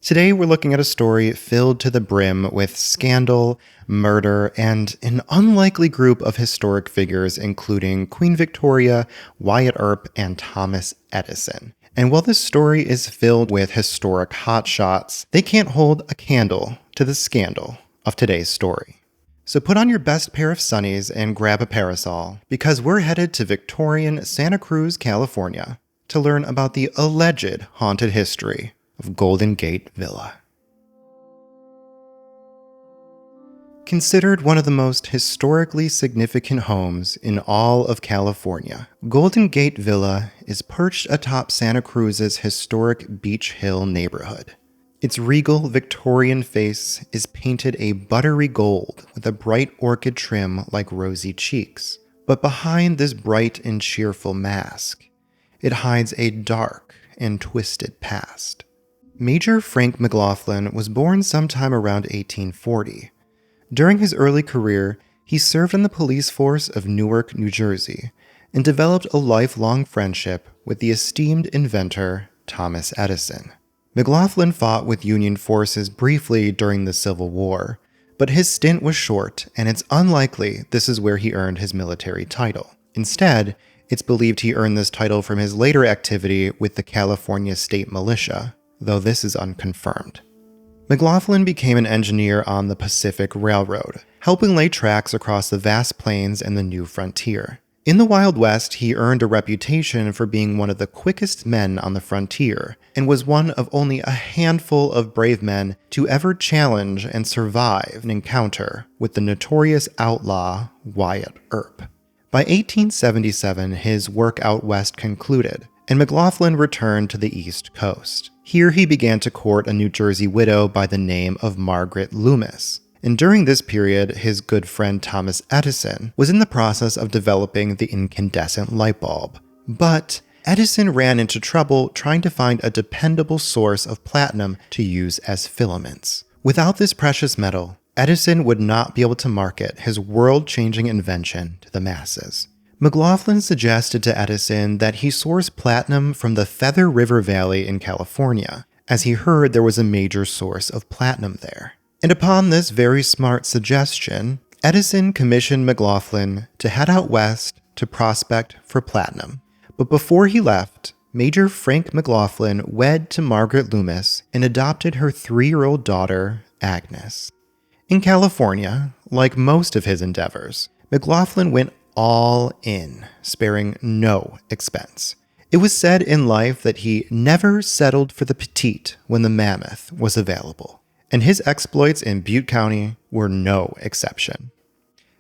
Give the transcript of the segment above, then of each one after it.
Today we're looking at a story filled to the brim with scandal, murder, and an unlikely group of historic figures including Queen Victoria, Wyatt Earp, and Thomas Edison. And while this story is filled with historic hotshots, they can't hold a candle to the scandal of today's story. So put on your best pair of sunnies and grab a parasol, because we're headed to Victorian Santa Cruz, California, to learn about the alleged haunted history of Golden Gate Villa. Considered one of the most historically significant homes in all of California, Golden Gate Villa is perched atop Santa Cruz's historic Beach Hill neighborhood. Its regal Victorian face is painted a buttery gold with a bright orchid trim like rosy cheeks. But behind this bright and cheerful mask, it hides a dark and twisted past. Major Frank McLaughlin was born sometime around 1840. During his early career, he served in the police force of Newark, New Jersey, and developed a lifelong friendship with the esteemed inventor Thomas Edison. McLaughlin fought with Union forces briefly during the Civil War, but his stint was short, and it's unlikely this is where he earned his military title. Instead, it's believed he earned this title from his later activity with the California State Militia, though this is unconfirmed. McLaughlin became an engineer on the Pacific Railroad, helping lay tracks across the vast plains and the new frontier. In the Wild West, he earned a reputation for being one of the quickest men on the frontier, and was one of only a handful of brave men to ever challenge and survive an encounter with the notorious outlaw Wyatt Earp. By 1877, his work out west concluded, and McLaughlin returned to the East Coast. Here he began to court a New Jersey widow by the name of Margaret Loomis. And during this period, his good friend Thomas Edison was in the process of developing the incandescent light bulb. But Edison ran into trouble trying to find a dependable source of platinum to use as filaments. Without this precious metal, Edison would not be able to market his world-changing invention to the masses. McLaughlin suggested to Edison that he source platinum from the Feather River Valley in California, as he heard there was a major source of platinum there. And upon this very smart suggestion, Edison commissioned McLaughlin to head out west to prospect for platinum. But before he left, Major Frank McLaughlin wed to Margaret Loomis and adopted her 3-year-old daughter, Agnes. In California, like most of his endeavors, McLaughlin went all in, sparing no expense. It was said in life that he never settled for the petite when the mammoth was available, and his exploits in Butte County were no exception.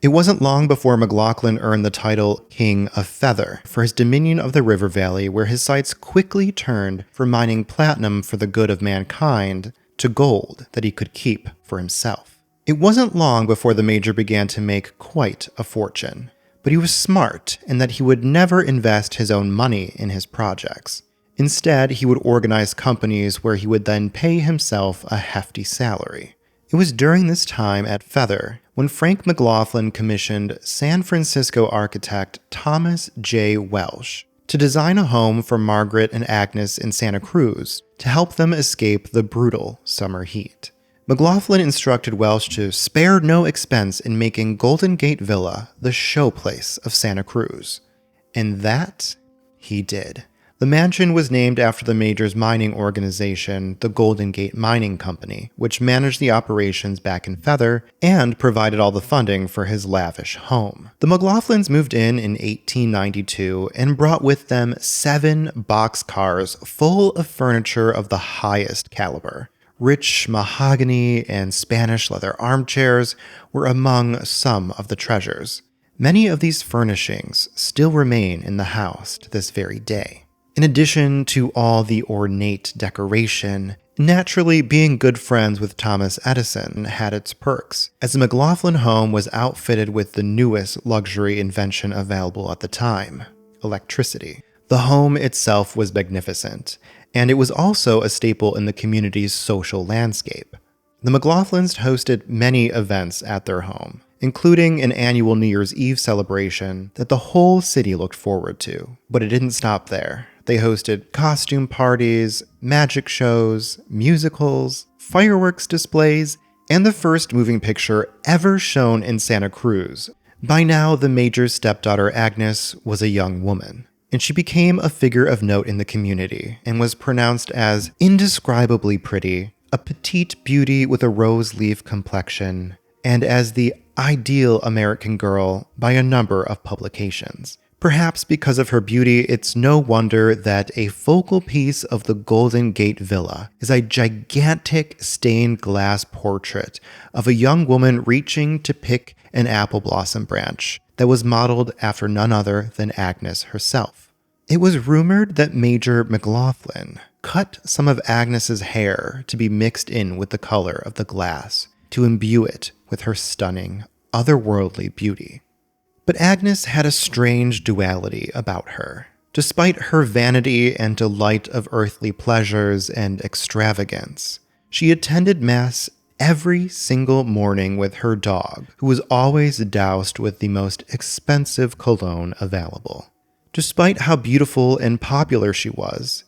It wasn't long before McLaughlin earned the title King of Feather for his dominion of the river valley, where his sights quickly turned from mining platinum for the good of mankind to gold that he could keep for himself. It wasn't long before the major began to make quite a fortune. But he was smart in that he would never invest his own money in his projects. Instead, he would organize companies where he would then pay himself a hefty salary. It was during this time at Feather when Frank McLaughlin commissioned San Francisco architect Thomas J. Welsh to design a home for Margaret and Agnes in Santa Cruz to help them escape the brutal summer heat. McLaughlin instructed Welsh to spare no expense in making Golden Gate Villa the showplace of Santa Cruz. And that he did. The mansion was named after the major's mining organization, the Golden Gate Mining Company, which managed the operations back in Feather and provided all the funding for his lavish home. The McLaughlins moved in 1892 and brought with them 7 boxcars full of furniture of the highest caliber. Rich mahogany and Spanish leather armchairs were among some of the treasures. Many of these furnishings still remain in the house to this very day. In addition to all the ornate decoration, naturally being good friends with Thomas Edison had its perks, as the McLaughlin home was outfitted with the newest luxury invention available at the time, electricity. The home itself was magnificent, and it was also a staple in the community's social landscape. The McLaughlins hosted many events at their home, including an annual New Year's Eve celebration that the whole city looked forward to. But it didn't stop there. They hosted costume parties, magic shows, musicals, fireworks displays, and the first moving picture ever shown in Santa Cruz. By now, the Major's stepdaughter Agnes was a young woman, and she became a figure of note in the community and was pronounced as indescribably pretty, a petite beauty with a rose leaf complexion, and as the ideal American girl by a number of publications. Perhaps because of her beauty, it's no wonder that a focal piece of the Golden Gate Villa is a gigantic stained glass portrait of a young woman reaching to pick an apple blossom branch that was modeled after none other than Agnes herself. It was rumored that Major McLaughlin cut some of Agnes's hair to be mixed in with the color of the glass to imbue it with her stunning, otherworldly beauty. But Agnes had a strange duality about her. Despite her vanity and delight of earthly pleasures and extravagance, she attended Mass every single morning with her dog, who was always doused with the most expensive cologne available. Despite how beautiful and popular she was,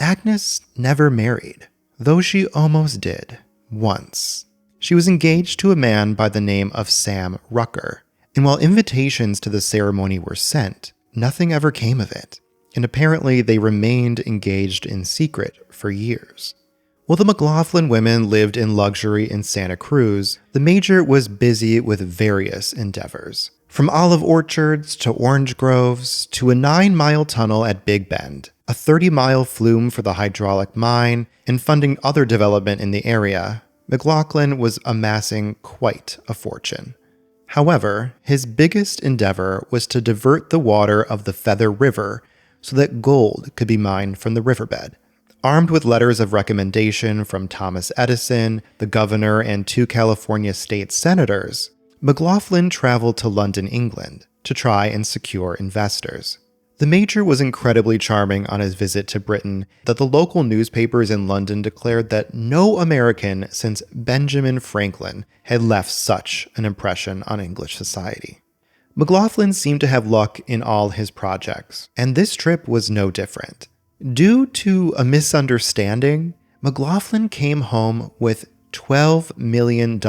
Agnes never married, though she almost did, once. She was engaged to a man by the name of Sam Rucker, and while invitations to the ceremony were sent, nothing ever came of it, and apparently they remained engaged in secret for years. While the McLaughlin women lived in luxury in Santa Cruz, the Major was busy with various endeavors. From olive orchards to orange groves to a 9-mile tunnel at Big Bend, a 30-mile flume for the hydraulic mine, and funding other development in the area, McLaughlin was amassing quite a fortune. However, his biggest endeavor was to divert the water of the Feather River so that gold could be mined from the riverbed. Armed with letters of recommendation from Thomas Edison, the governor, and 2 California state senators, McLaughlin traveled to London, England, to try and secure investors. The Major was incredibly charming on his visit to Britain that the local newspapers in London declared that no American since Benjamin Franklin had left such an impression on English society. McLaughlin seemed to have luck in all his projects, and this trip was no different. Due to a misunderstanding, McLaughlin came home with $12 million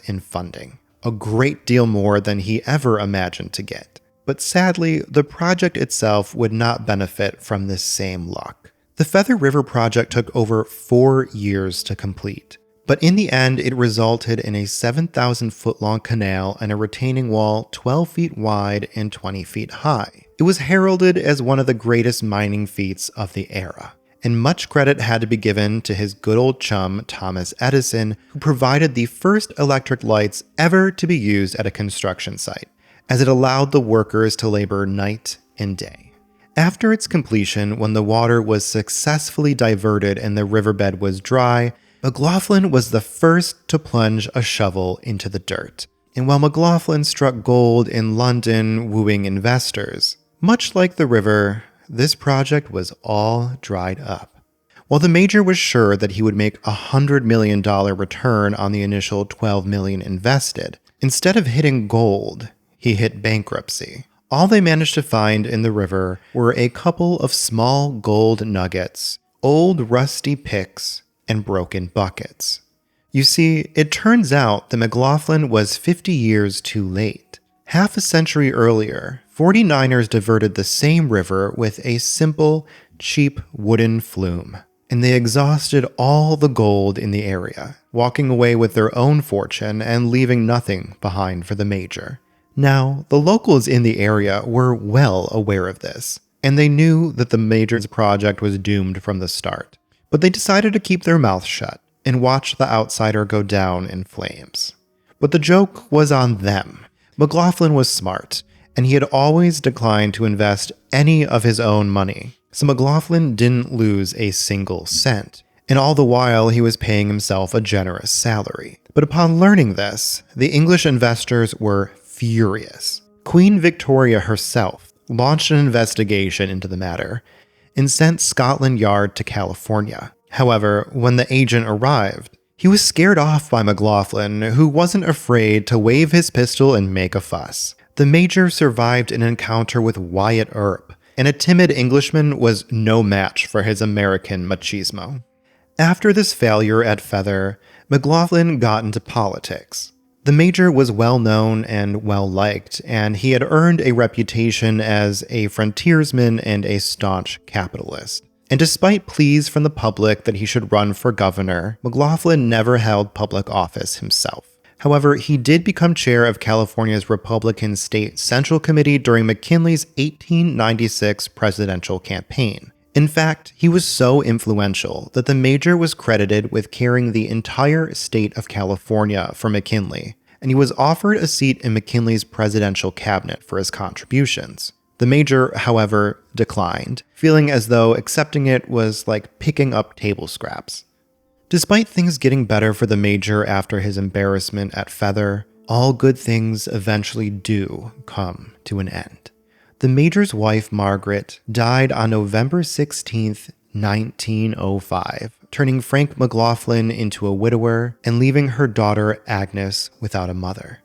in funding, a great deal more than he ever imagined to get. But sadly, the project itself would not benefit from this same luck. The Feather River project took over 4 years to complete, but in the end it resulted in a 7,000-foot-long canal and a retaining wall 12 feet wide and 20 feet high. It was heralded as one of the greatest mining feats of the era, and much credit had to be given to his good old chum Thomas Edison, who provided the first electric lights ever to be used at a construction site, as it allowed the workers to labor night and day. After its completion, when the water was successfully diverted and the riverbed was dry, McLaughlin was the first to plunge a shovel into the dirt. And while McLaughlin struck gold in London wooing investors, much like the river, this project was all dried up. While the Major was sure that he would make a $100 million return on the initial $12 million invested, instead of hitting gold, he hit bankruptcy. All they managed to find in the river were a couple of small gold nuggets, old rusty picks, and broken buckets. You see, it turns out that McLaughlin was 50 years too late. Half a century earlier, 49ers diverted the same river with a simple, cheap wooden flume, and they exhausted all the gold in the area, walking away with their own fortune and leaving nothing behind for the Major. Now, the locals in the area were well aware of this, and they knew that the Major's project was doomed from the start. But they decided to keep their mouths shut and watch the outsider go down in flames. But the joke was on them. McLaughlin was smart, and he had always declined to invest any of his own money, so McLaughlin didn't lose a single cent, and all the while he was paying himself a generous salary. But upon learning this, the English investors were furious. Queen Victoria herself launched an investigation into the matter and sent Scotland Yard to California. However, when the agent arrived, he was scared off by McLaughlin, who wasn't afraid to wave his pistol and make a fuss. The Major survived an encounter with Wyatt Earp, and a timid Englishman was no match for his American machismo. After this failure at Feather, McLaughlin got into politics. The Major was well known and well liked, and he had earned a reputation as a frontiersman and a staunch capitalist. And despite pleas from the public that he should run for governor, McLaughlin never held public office himself. However, he did become chair of California's Republican State Central Committee during McKinley's 1896 presidential campaign. In fact, he was so influential that the Major was credited with carrying the entire state of California for McKinley, and he was offered a seat in McKinley's presidential cabinet for his contributions. The Major, however, declined, feeling as though accepting it was like picking up table scraps. Despite things getting better for the Major after his embarrassment at Feather, all good things eventually do come to an end. The Major's wife, Margaret, died on November 16, 1905, turning Frank McLaughlin into a widower and leaving her daughter, Agnes, without a mother.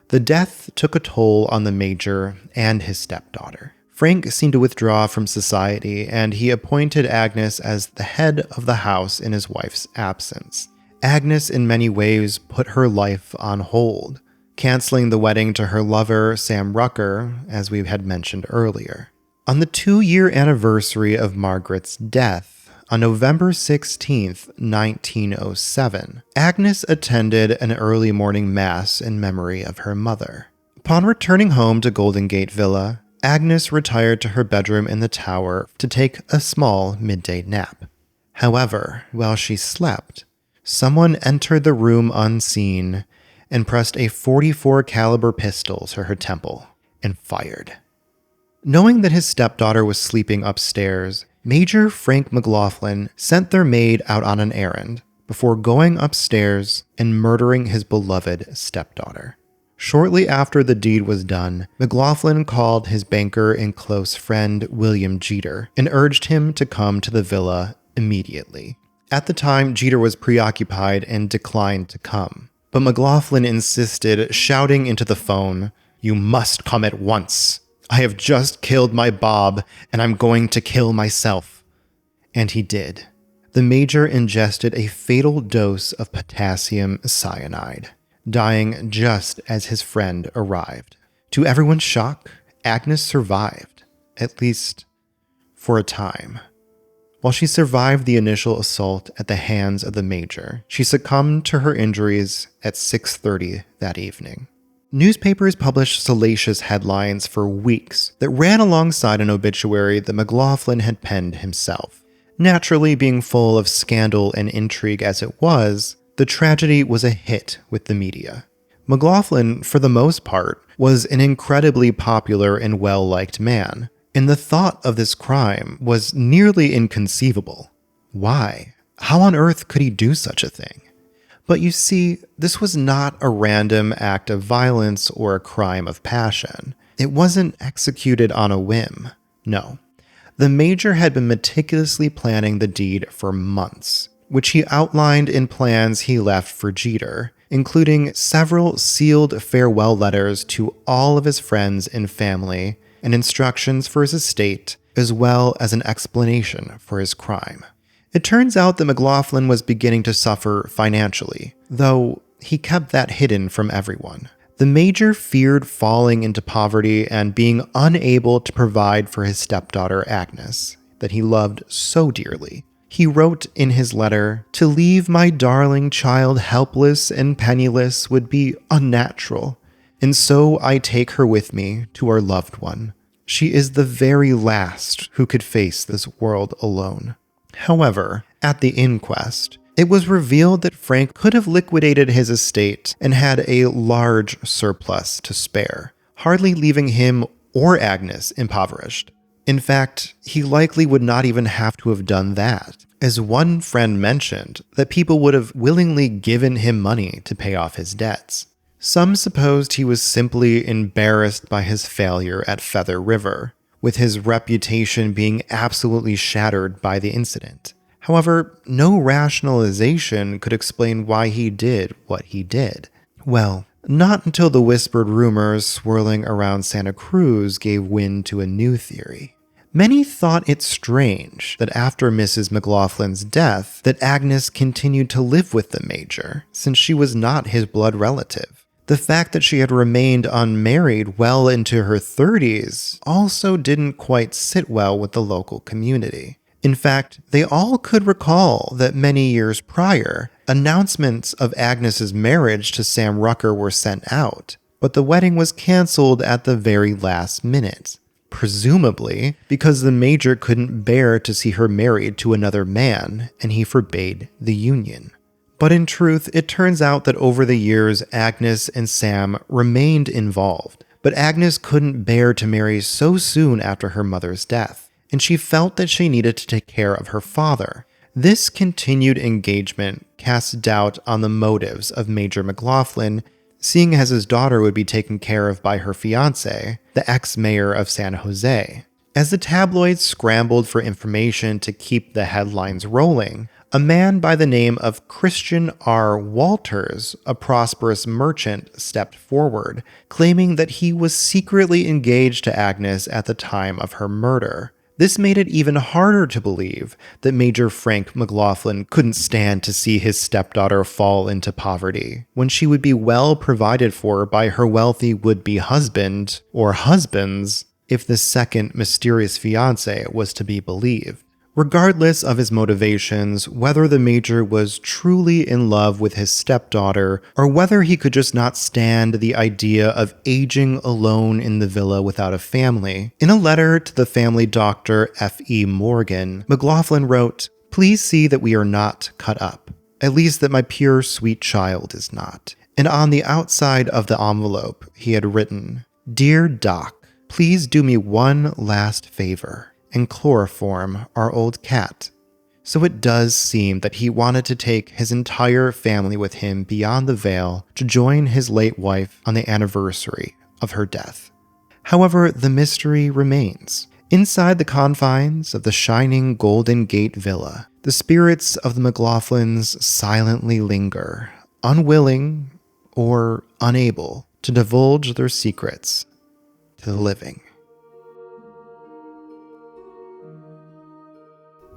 The death took a toll on the Major and his stepdaughter. Frank seemed to withdraw from society, and he appointed Agnes as the head of the house in his wife's absence. Agnes, in many ways, put her life on hold, canceling the wedding to her lover, Sam Rucker, as we had mentioned earlier. On the 2-year anniversary of Margaret's death, on November 16, 1907, Agnes attended an early morning mass in memory of her mother. Upon returning home to Golden Gate Villa, Agnes retired to her bedroom in the tower to take a small midday nap. However, while she slept, someone entered the room unseen and pressed a .44 caliber pistol to her temple and fired. Knowing that his stepdaughter was sleeping upstairs, Major Frank McLaughlin sent their maid out on an errand before going upstairs and murdering his beloved stepdaughter. Shortly after the deed was done, McLaughlin called his banker and close friend William Jeter and urged him to come to the villa immediately. At the time, Jeter was preoccupied and declined to come. But McLaughlin insisted, shouting into the phone, "You must come at once. I have just killed my Bob, and I'm going to kill myself." And he did. The Major ingested a fatal dose of potassium cyanide, dying just as his friend arrived. To everyone's shock, Agnes survived, at least for a time. While she survived the initial assault at the hands of the Major, she succumbed to her injuries at 6:30 that evening. Newspapers published salacious headlines for weeks that ran alongside an obituary that McLaughlin had penned himself. Naturally, being full of scandal and intrigue as it was, the tragedy was a hit with the media. McLaughlin, for the most part, was an incredibly popular and well-liked man, and the thought of this crime was nearly inconceivable. Why? How on earth could he do such a thing? But you see, this was not a random act of violence or a crime of passion. It wasn't executed on a whim. No. The Major had been meticulously planning the deed for months, which he outlined in plans he left for Jeter, including several sealed farewell letters to all of his friends and family, and instructions for his estate, as well as an explanation for his crime. It turns out that McLaughlin was beginning to suffer financially, though he kept that hidden from everyone. The Major feared falling into poverty and being unable to provide for his stepdaughter Agnes, that he loved so dearly. He wrote in his letter, "To leave my darling child helpless and penniless would be unnatural, and so I take her with me to our loved one. She is the very last who could face this world alone." However, at the inquest, it was revealed that Frank could have liquidated his estate and had a large surplus to spare, hardly leaving him or Agnes impoverished. In fact, he likely would not even have to have done that, as one friend mentioned that people would have willingly given him money to pay off his debts. Some supposed he was simply embarrassed by his failure at Feather River, with his reputation being absolutely shattered by the incident. However, no rationalization could explain why he did what he did. Well, not until the whispered rumors swirling around Santa Cruz gave wind to a new theory. Many thought it strange that after Mrs. McLaughlin's death, that Agnes continued to live with the Major, since she was not his blood relative. The fact that she had remained unmarried well into her 30s also didn't quite sit well with the local community. In fact, they all could recall that many years prior, announcements of Agnes's marriage to Sam Rucker were sent out, but the wedding was canceled at the very last minute. Presumably because the Major couldn't bear to see her married to another man, and he forbade the union. But in truth, it turns out that over the years, Agnes and Sam remained involved. But Agnes couldn't bear to marry so soon after her mother's death, and she felt that she needed to take care of her father. This continued engagement cast doubt on the motives of Major McLaughlin, seeing as his daughter would be taken care of by her fiancé, the ex-mayor of San Jose. As the tabloids scrambled for information to keep the headlines rolling, a man by the name of Christian R. Walters, a prosperous merchant, stepped forward, claiming that he was secretly engaged to Agnes at the time of her murder. This made it even harder to believe that Major Frank McLaughlin couldn't stand to see his stepdaughter fall into poverty, when she would be well provided for by her wealthy would-be husband, or husbands, if the second mysterious fiancé was to be believed. Regardless of his motivations, whether the Major was truly in love with his stepdaughter, or whether he could just not stand the idea of aging alone in the villa without a family, in a letter to the family doctor F.E. Morgan, McLaughlin wrote, "Please see that we are not cut up, at least that my pure sweet child is not." And on the outside of the envelope, he had written, "Dear Doc, please do me one last favor and chloroform our old cat." So it does seem that he wanted to take his entire family with him beyond the veil to join his late wife on the anniversary of her death. However, the mystery remains. Inside the confines of the shining Golden Gate Villa, the spirits of the McLaughlins silently linger, unwilling or unable to divulge their secrets to the living.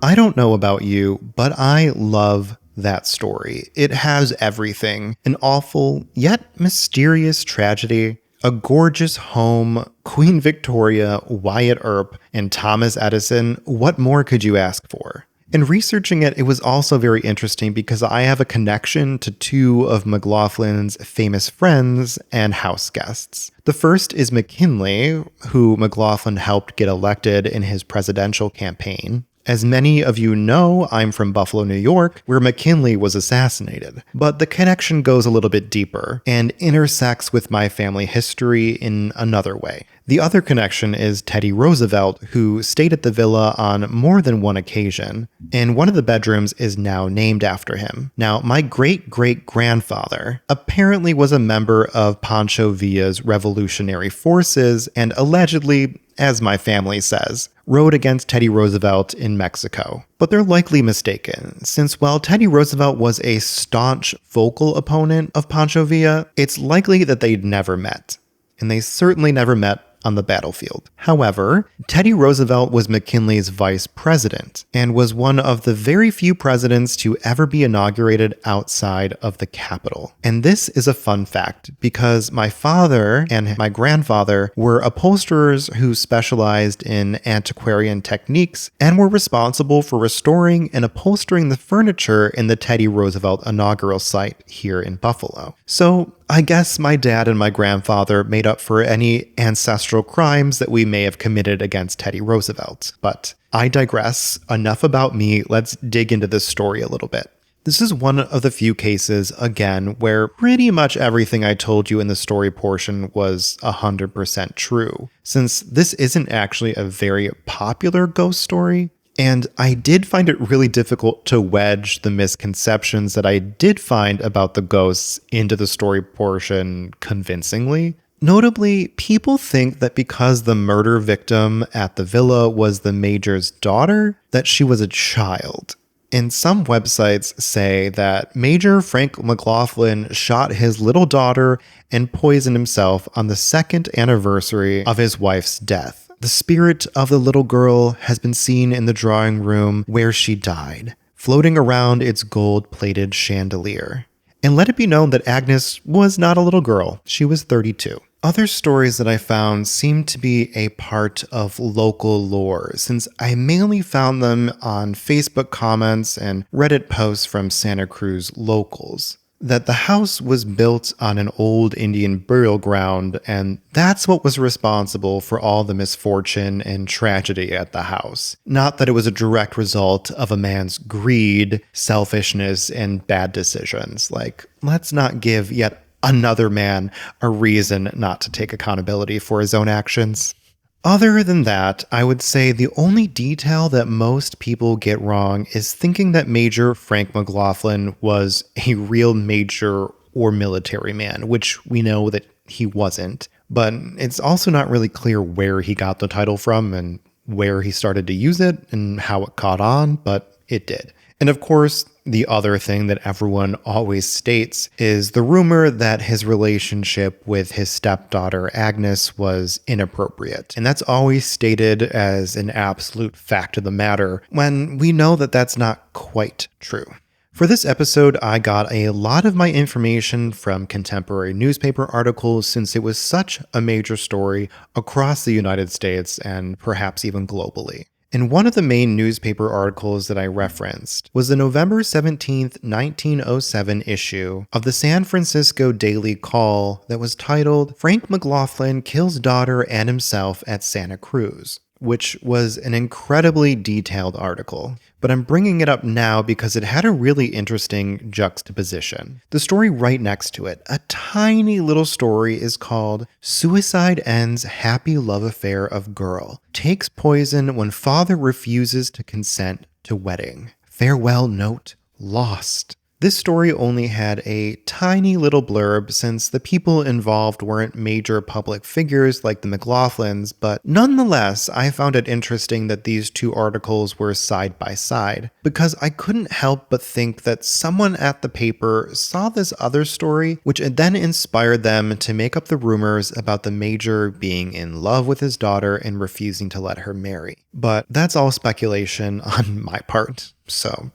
I don't know about you, but I love that story. It has everything. An awful, yet mysterious tragedy, a gorgeous home, Queen Victoria, Wyatt Earp, and Thomas Edison. What more could you ask for? In researching it, it was also very interesting because I have a connection to two of McLaughlin's famous friends and house guests. The first is McKinley, who McLaughlin helped get elected in his presidential campaign. As many of you know, I'm from Buffalo, New York, where McKinley was assassinated. But the connection goes a little bit deeper and intersects with my family history in another way. The other connection is Teddy Roosevelt, who stayed at the villa on more than one occasion, and one of the bedrooms is now named after him. Now, my great-great-grandfather apparently was a member of Pancho Villa's revolutionary forces and allegedly, as my family says, rode against Teddy Roosevelt in Mexico. But they're likely mistaken, since while Teddy Roosevelt was a staunch vocal opponent of Pancho Villa, it's likely that they'd never met. And they certainly never met on the battlefield. However, Teddy Roosevelt was McKinley's vice president and was one of the very few presidents to ever be inaugurated outside of the Capitol. And this is a fun fact because my father and my grandfather were upholsterers who specialized in antiquarian techniques and were responsible for restoring and upholstering the furniture in the Teddy Roosevelt inaugural site here in Buffalo. So I guess my dad and my grandfather made up for any ancestral crimes that we may have committed against Teddy Roosevelt. But I digress. Enough about me. Let's dig into this story a little bit. This is one of the few cases, again, where pretty much everything I told you in the story portion was 100% true, since this isn't actually a very popular ghost story. And I did find it really difficult to wedge the misconceptions that I did find about the ghosts into the story portion convincingly. Notably, people think that because the murder victim at the villa was the Major's daughter, that she was a child. And some websites say that Major Frank McLaughlin shot his little daughter and poisoned himself on the second anniversary of his wife's death. The spirit of the little girl has been seen in the drawing room where she died, floating around its gold-plated chandelier. And let it be known that Agnes was not a little girl. She was 32. Other stories that I found seem to be a part of local lore, since I mainly found them on Facebook comments and Reddit posts from Santa Cruz locals. That the house was built on an old Indian burial ground, and that's what was responsible for all the misfortune and tragedy at the house. Not that it was a direct result of a man's greed, selfishness, and bad decisions. Let's not give yet another man a reason not to take accountability for his own actions. Other than that, I would say the only detail that most people get wrong is thinking that Major Frank McLaughlin was a real major or military man, which we know that he wasn't. But it's also not really clear where he got the title from and where he started to use it and how it caught on, but it did. And of course, the other thing that everyone always states is the rumor that his relationship with his stepdaughter Agnes was inappropriate. And that's always stated as an absolute fact of the matter, when we know that that's not quite true. For this episode, I got a lot of my information from contemporary newspaper articles, since it was such a major story across the United States and perhaps even globally. And one of the main newspaper articles that I referenced was the November 17th, 1907 issue of the San Francisco Daily Call that was titled, "Frank McLaughlin Kills Daughter and Himself at Santa Cruz," which was an incredibly detailed article. But I'm bringing it up now because it had a really interesting juxtaposition. The story right next to it, a tiny little story, is called "Suicide Ends Happy Love Affair of Girl. Takes Poison When Father Refuses to Consent to Wedding. Farewell Note Lost." This story only had a tiny little blurb, since the people involved weren't major public figures like the McLaughlins, but nonetheless, I found it interesting that these two articles were side by side, because I couldn't help but think that someone at the paper saw this other story, which then inspired them to make up the rumors about the major being in love with his daughter and refusing to let her marry. But that's all speculation on my part, so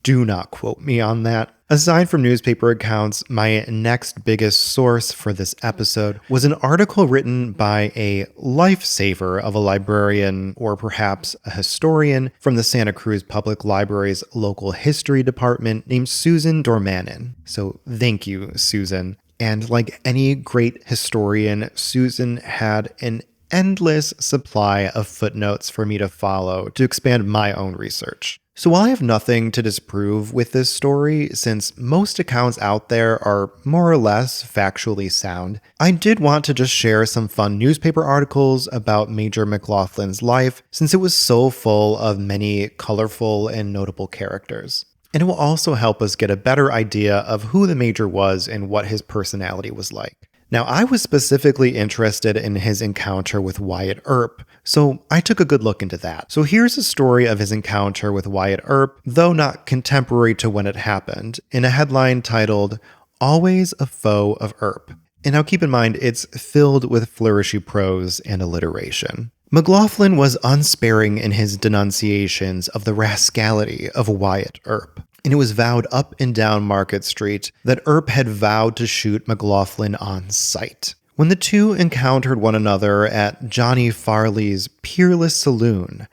do not quote me on that. Aside from newspaper accounts, my next biggest source for this episode was an article written by a lifesaver of a librarian, or perhaps a historian, from the Santa Cruz Public Library's local history department, named Susan Dormanin. So thank you, Susan. And like any great historian, Susan had an endless supply of footnotes for me to follow to expand my own research. So while I have nothing to disprove with this story, since most accounts out there are more or less factually sound, I did want to just share some fun newspaper articles about Major McLaughlin's life, since it was so full of many colorful and notable characters. And it will also help us get a better idea of who the Major was and what his personality was like. Now, I was specifically interested in his encounter with Wyatt Earp, so I took a good look into that. So here's a story of his encounter with Wyatt Earp, though not contemporary to when it happened, in a headline titled, "Always a Foe of Earp." And now keep in mind, it's filled with flourishy prose and alliteration. McLaughlin was unsparing in his denunciations of the rascality of Wyatt Earp. And it was vowed up and down Market Street that Earp had vowed to shoot McLaughlin on sight. When the two encountered one another at Johnny Farley's Peerless Saloon,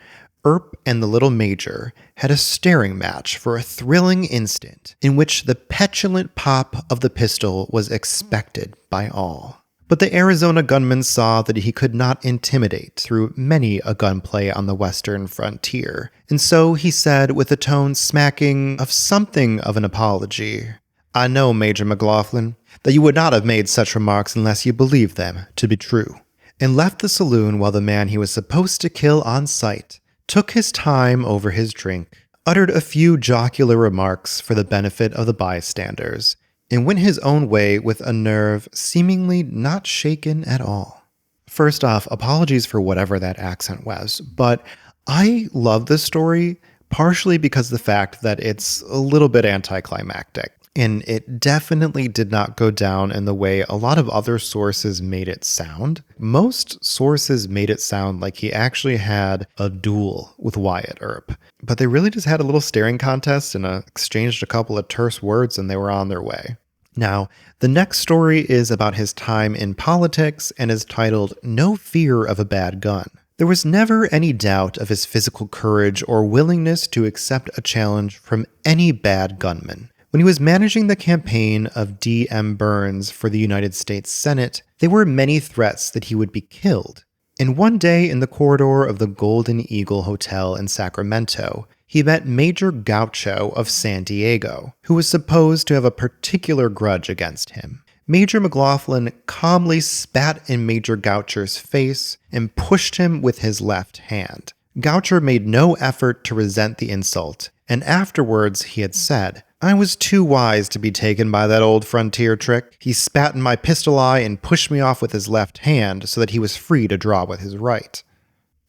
Earp and the little Major had a staring match for a thrilling instant in which the petulant pop of the pistol was expected by all. But the Arizona gunman saw that he could not intimidate through many a gunplay on the western frontier, and so he said with a tone smacking of something of an apology, "I know, Major McLaughlin, that you would not have made such remarks unless you believed them to be true," and left the saloon while the man he was supposed to kill on sight took his time over his drink, uttered a few jocular remarks for the benefit of the bystanders, and went his own way with a nerve seemingly not shaken at all. First off, apologies for whatever that accent was, but I love this story partially because of the fact that it's a little bit anticlimactic. And it definitely did not go down in the way a lot of other sources made it sound. Most sources made it sound like he actually had a duel with Wyatt Earp. But they really just had a little staring contest and exchanged a couple of terse words and they were on their way. Now, the next story is about his time in politics and is titled No Fear of a Bad Gun. There was never any doubt of his physical courage or willingness to accept a challenge from any bad gunman. When he was managing the campaign of D.M. Burns for the United States Senate, there were many threats that he would be killed. And one day in the corridor of the Golden Eagle Hotel in Sacramento, he met Major Gaucho of San Diego, who was supposed to have a particular grudge against him. Major McLaughlin calmly spat in Major Gaucho's face and pushed him with his left hand. Gaucho made no effort to resent the insult, and afterwards he had said, "I was too wise to be taken by that old frontier trick. He spat in my pistol eye and pushed me off with his left hand so that he was free to draw with his right."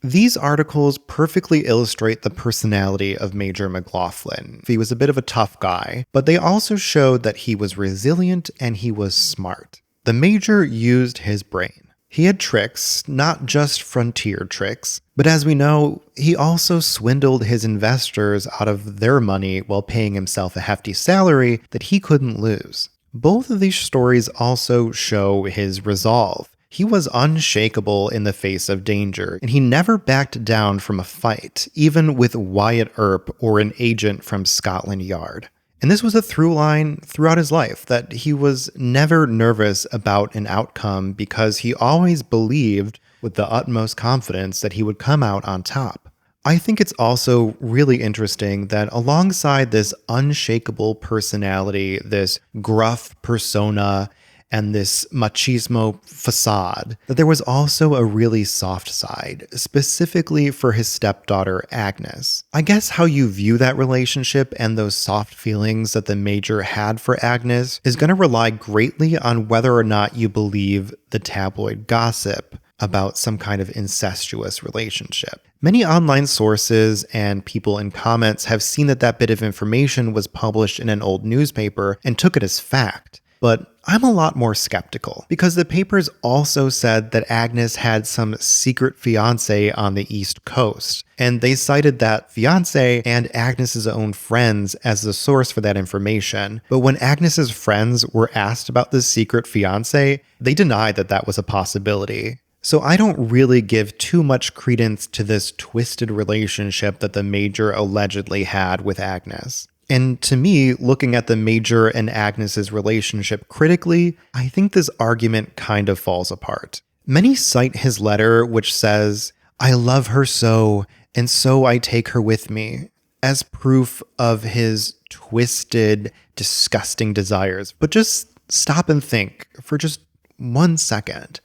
These articles perfectly illustrate the personality of Major McLaughlin. He was a bit of a tough guy, but they also showed that he was resilient and he was smart. The Major used his brain. He had tricks, not just frontier tricks, but as we know, he also swindled his investors out of their money while paying himself a hefty salary that he couldn't lose. Both of these stories also show his resolve. He was unshakable in the face of danger, and he never backed down from a fight, even with Wyatt Earp or an agent from Scotland Yard. And this was a through line throughout his life, that he was never nervous about an outcome because he always believed with the utmost confidence that he would come out on top. I think it's also really interesting that alongside this unshakable personality, this gruff persona, and this machismo facade, that there was also a really soft side, specifically for his stepdaughter Agnes. I guess how you view that relationship and those soft feelings that the Major had for Agnes is going to rely greatly on whether or not you believe the tabloid gossip about some kind of incestuous relationship. Many online sources and people in comments have seen that that bit of information was published in an old newspaper and took it as fact. But I'm a lot more skeptical, because the papers also said that Agnes had some secret fiance on the East Coast, and they cited that fiance and Agnes's own friends as the source for that information. But when Agnes's friends were asked about this secret fiance, they denied that that was a possibility. So I don't really give too much credence to this twisted relationship that the Major allegedly had with Agnes. And to me, looking at the Major and Agnes's relationship critically, I think this argument kind of falls apart. Many cite his letter, which says, "I love her so, and so I take her with me," as proof of his twisted, disgusting desires. But just stop and think for just 1 second.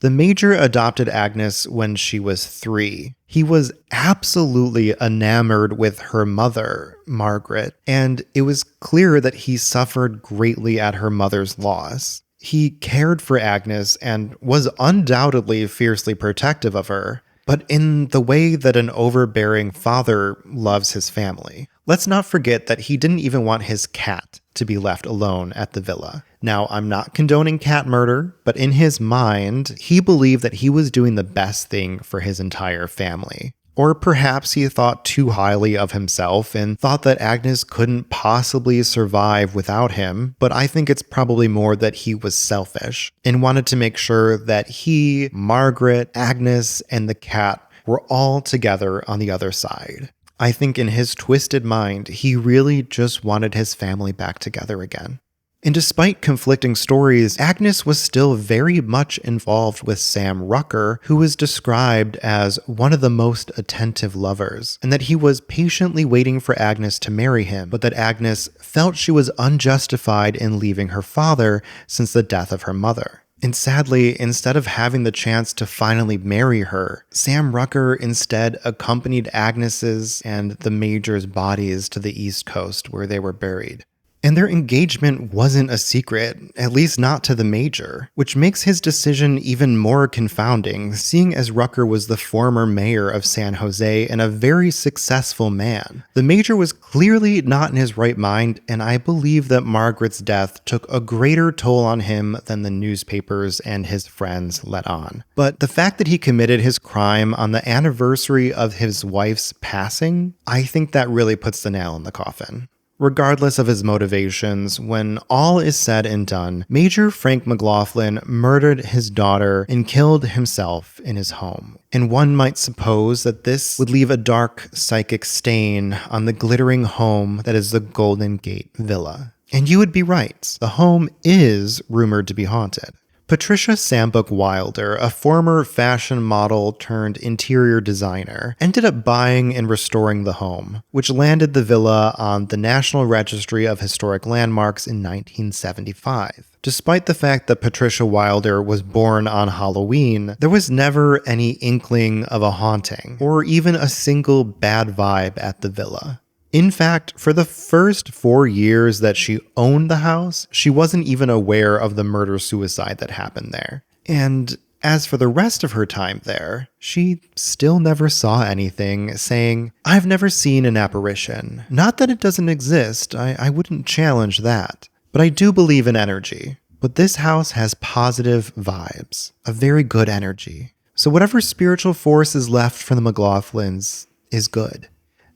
The Major adopted Agnes when she was 3. He was absolutely enamored with her mother, Margaret, and it was clear that he suffered greatly at her mother's loss. He cared for Agnes and was undoubtedly fiercely protective of her, but in the way that an overbearing father loves his family. Let's not forget that he didn't even want his cat to be left alone at the villa. Now, I'm not condoning cat murder, but in his mind, he believed that he was doing the best thing for his entire family. Or perhaps he thought too highly of himself and thought that Agnes couldn't possibly survive without him, but I think it's probably more that he was selfish and wanted to make sure that he, Margaret, Agnes, and the cat were all together on the other side. I think in his twisted mind, he really just wanted his family back together again. And despite conflicting stories, Agnes was still very much involved with Sam Rucker, who was described as one of the most attentive lovers, and that he was patiently waiting for Agnes to marry him, but that Agnes felt she was unjustified in leaving her father since the death of her mother. And sadly, instead of having the chance to finally marry her, Sam Rucker instead accompanied Agnes's and the Major's bodies to the East Coast where they were buried. And their engagement wasn't a secret, at least not to the Major, which makes his decision even more confounding, seeing as Rucker was the former mayor of San Jose and a very successful man. The Major was clearly not in his right mind, and I believe that Margaret's death took a greater toll on him than the newspapers and his friends let on. But the fact that he committed his crime on the anniversary of his wife's passing, I think that really puts the nail in the coffin. Regardless of his motivations, when all is said and done, Major Frank McLaughlin murdered his daughter and killed himself in his home. And one might suppose that this would leave a dark psychic stain on the glittering home that is the Golden Gate Villa. And you would be right, the home is rumored to be haunted. Patricia Sambuck Wilder, a former fashion model turned interior designer, ended up buying and restoring the home, which landed the villa on the National Registry of Historic Landmarks in 1975. Despite the fact that Patricia Wilder was born on Halloween, there was never any inkling of a haunting, or even a single bad vibe at the villa. In fact, for the first 4 years that she owned the house, she wasn't even aware of the murder-suicide that happened there. And as for the rest of her time there, she still never saw anything, saying, "I've never seen an apparition. Not that it doesn't exist, I wouldn't challenge that. But I do believe in energy. But this house has positive vibes, a very good energy. So whatever spiritual force is left from the McLaughlins is good."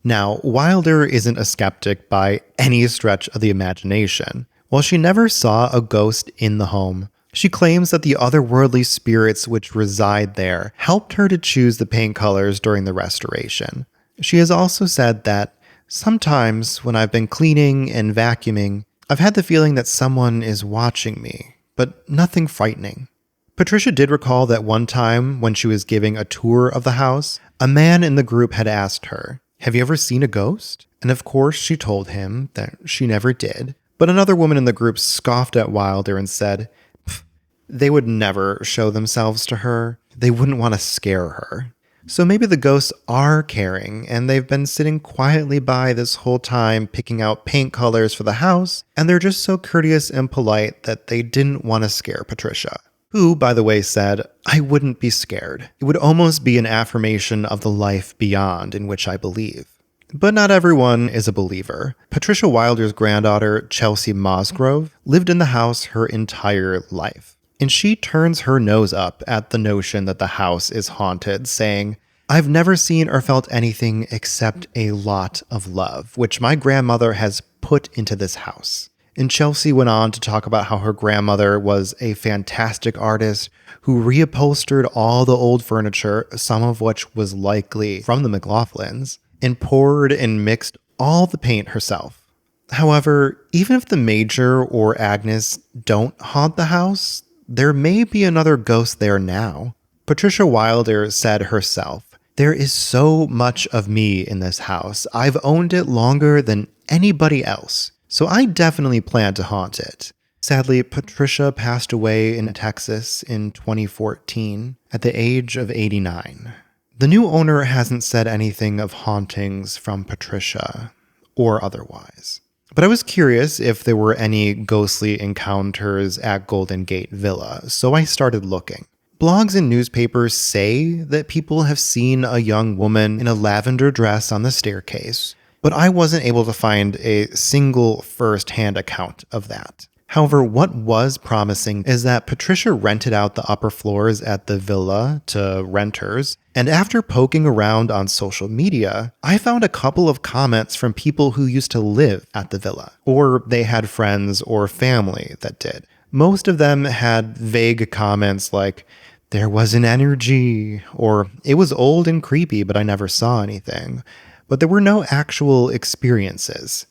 Now, Wilder isn't a skeptic by any stretch of the imagination. While she never saw a ghost in the home, she claims that the otherworldly spirits which reside there helped her to choose the paint colors during the restoration. She has also said that, "Sometimes when I've been cleaning and vacuuming, I've had the feeling that someone is watching me, but nothing frightening." Patricia did recall that one time when she was giving a tour of the house, a man in the group had asked her, "Have you ever seen a ghost?" And of course she told him that she never did. But another woman in the group scoffed at Wilder and said, they would never show themselves to her. They wouldn't want to scare her. So maybe the ghosts are caring, and they've been sitting quietly by this whole time picking out paint colors for the house, and they're just so courteous and polite that they didn't want to scare Patricia. Who, by the way, said, "I wouldn't be scared. It would almost be an affirmation of the life beyond in which I believe." But not everyone is a believer. Patricia Wilder's granddaughter, Chelsea Mosgrove, lived in the house her entire life. And she turns her nose up at the notion that the house is haunted, saying, "I've never seen or felt anything except a lot of love, which my grandmother has put into this house." And Chelsea went on to talk about how her grandmother was a fantastic artist who reupholstered all the old furniture, some of which was likely from the McLaughlins, and poured and mixed all the paint herself. However, even if the Major or Agnes don't haunt the house, there may be another ghost there now. Patricia Wilder said herself, "There is so much of me in this house. I've owned it longer than anybody else. So I definitely plan to haunt it." Sadly, Patricia passed away in Texas in 2014 at the age of 89. The new owner hasn't said anything of hauntings from Patricia, or otherwise. But I was curious if there were any ghostly encounters at Golden Gate Villa, so I started looking. Blogs and newspapers say that people have seen a young woman in a lavender dress on the staircase, but I wasn't able to find a single first-hand account of that. However, what was promising is that Patricia rented out the upper floors at the villa to renters, and after poking around on social media, I found a couple of comments from people who used to live at the villa, or they had friends or family that did. Most of them had vague comments like, "There was an energy," or "It was old and creepy, but I never saw anything." But there were no actual experiences.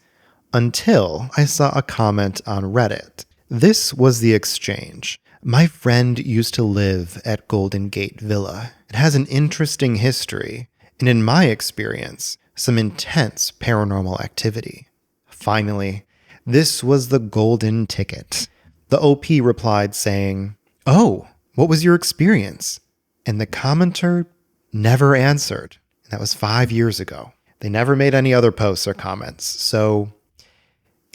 Until I saw a comment on Reddit. This was the exchange. "My friend used to live at Golden Gate Villa. It has an interesting history, and in my experience, some intense paranormal activity." Finally, this was the golden ticket. The OP replied saying, "Oh, what was your experience?" And the commenter never answered. That was 5 years ago. They never made any other posts or comments. So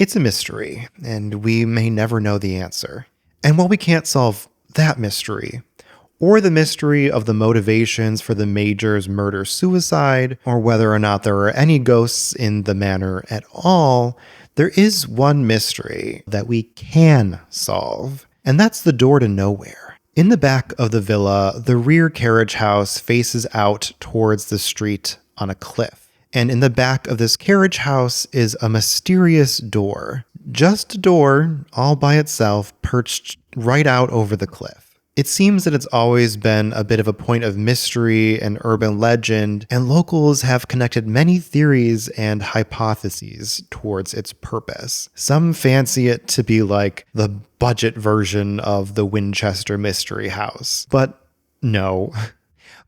It's a mystery, and we may never know the answer. And while we can't solve that mystery, or the mystery of the motivations for the Major's murder-suicide, or whether or not there are any ghosts in the manor at all, there is one mystery that we can solve, and that's the door to nowhere. In the back of the villa, the rear carriage house faces out towards the street on a cliff. And in the back of this carriage house is a mysterious door. Just a door, all by itself, perched right out over the cliff. It seems that it's always been a bit of a point of mystery and urban legend, and locals have connected many theories and hypotheses towards its purpose. Some fancy it to be like the budget version of the Winchester Mystery House. But no.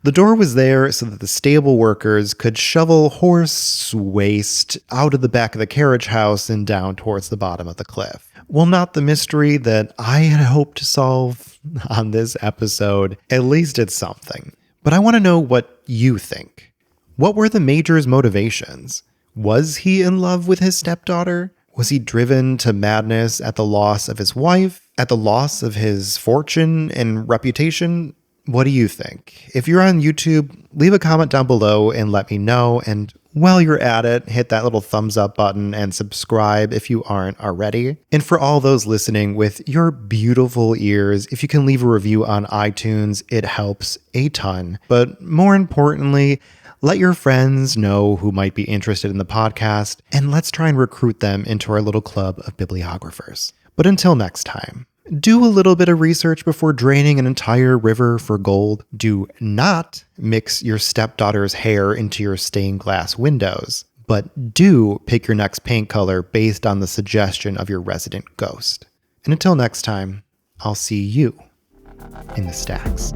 The door was there so that the stable workers could shovel horse waste out of the back of the carriage house and down towards the bottom of the cliff. Well, not the mystery that I had hoped to solve on this episode. At least it's something. But I want to know what you think. What were the Major's motivations? Was he in love with his stepdaughter? Was he driven to madness at the loss of his wife? At the loss of his fortune and reputation? What do you think? If you're on YouTube, leave a comment down below and let me know. And while you're at it, hit that little thumbs up button and subscribe if you aren't already. And for all those listening with your beautiful ears, if you can leave a review on iTunes, it helps a ton. But more importantly, let your friends know who might be interested in the podcast, and let's try and recruit them into our little club of bibliographers. But until next time, do a little bit of research before draining an entire river for gold. Do not mix your stepdaughter's hair into your stained glass windows, but do pick your next paint color based on the suggestion of your resident ghost. And until next time, I'll see you in the stacks.